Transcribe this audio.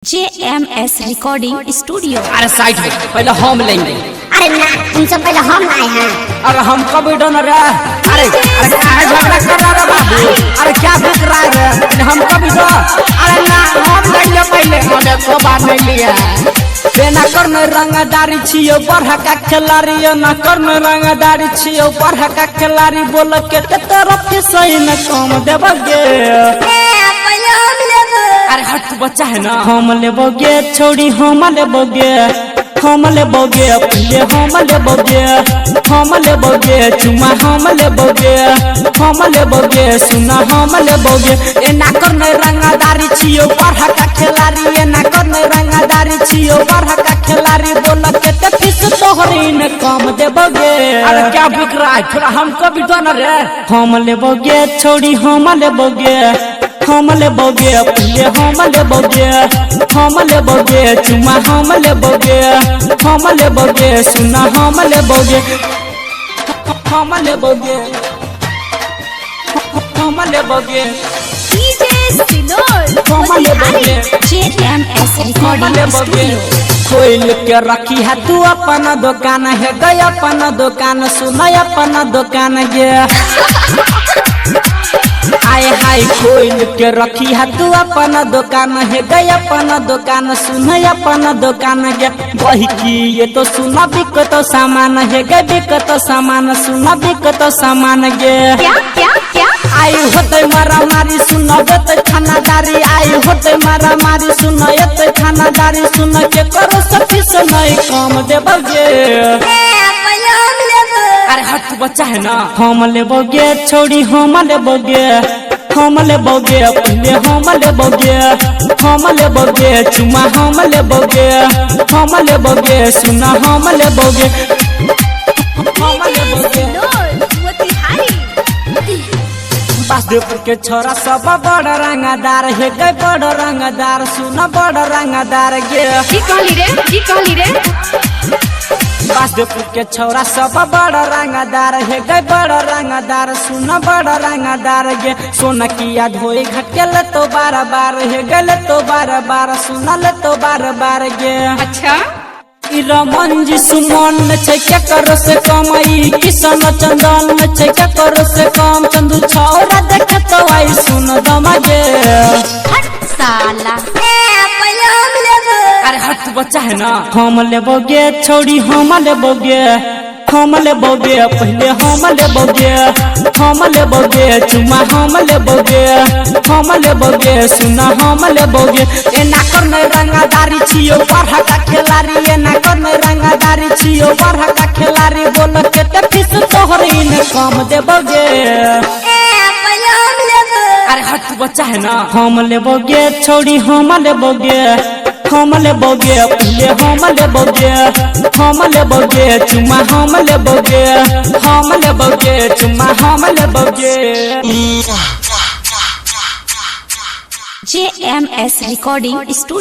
JMS recording studio. अरे side में पहले हम लेंगे। अरे ना तुमसे पहले हम आए हैं। अरे हम कब डोनर है? अरे अरे क्या झगड़ा कर रहा है बाबू? अरे क्या बिक रहा है? हम कब डो? अरे ना हम लेंगे पहले, हमने तो बात नहीं लिया। बेना करने रंगदारी छियो बढ़ा का खिलाड़ी, ना करने रंगदारी छियो बढ़ा का खिलाड़ी, बोल के तरफ के सही न कम देबगे। अरे हट तू बच्चा है ना। हम लेबोगे छोड़ी, हम लेबोगे, हम लेबोगे पहले, हम लेबोगे, हम लेबोगे चुमा, हम लेबोगे, हम लेबोगे सुना, हम लेबोगे। ए ना करने रंगदारी छियो बढ़ा का खिलाड़ी, ए ना करने रंगदारी छियो बढ़ा का खिलाड़ी, बोल के ते फीस तोहरी ने कम देबोगे। अरे क्या बिक रहा है? थोड़ा हमको भी दो ना रे। हम लेबोगे छोड़ी, हम लेबोगे, हम लेबोगे पहले, हम लेबोगे, हम लेबोगे चुमा, हम लेबोगे, हम लेबोगे सुना, हम लेबोगे, हम लेबोगे, हम लेबोगे, हम लेबोगे, JMS रिकॉर्डिंग स्टूडियो। खोल के रखी है तू अपना दुकान है गया, अपना दुकान सुना, अपना दुकान गया। आए हाय खोल के रखी है तू अपना दुकान है गया, अपना दुकान सुन, अपना दुकान गे वही की ये तो सुना, बिक तो सामान है गे, बिक तो सामान सुना, बिक तो सामान गे। क्या क्या क्या आई होते मारा मारी सुन, होते खानादारी, आई होते मारा मारी सुन, ये खानादारी सुन के करो सफी से नहीं कम देबगे। अरे हट तू बच्चा है ना। हम लेबोगे छोड़ी, हम लेबोगे, हम लेबोगे पहले, हम लेबोगे, हम लेबोगे चुमा, हम लेबोगे, हम लेबोगे सुना, हम लेबोगे, हम लेबोगे। बासुदेव के छोरा सब बड़ रंगदार है गए, बड़ रंगदार सुना, बड़ रंगदार गे। की कहली रे बासुदेव के छोरा सब बड़ रंगदार है गए, बड़ रंगदार सुना, बड़ रंगदार गे। सोना किया धोई घटल तो बार बार है गल तो बार बार सुना, ले तो बार बार गे। अच्छा रमन जी सुमन छै क्या करो से कमाई, किशन चंदन छै क्या करो से कम, चंदू छौरा देख तो आई सुन दमगे। साला अरे हट तू बच्चा है ना। हम लेबोगे छोड़ी, हम लेबोगे, हम लेबोगे पहले, हम लेबोगे, हम लेबोगे चुमा, हम लेबोगे, हम लेबोगे सुना, हम लेबोगे। ए ना करने रंगदारी छियो बढ़ा का खिलाड़ी, ए ना करने रंगदारी छियो बढ़ा का खिलाड़ी, बोल के ते फीस तोहरी ने कम देबोगे। अरे हट तू बच्चा है ना। हम लेबोगे छोड़ी, हम लेबोगे, हम लेबोगे पहले, हम लेबोगे, हम लेबोगे चुमा, हम लेबोगे, हम लेबोगे चुमा, हम लेबोगे। JMS recording studio.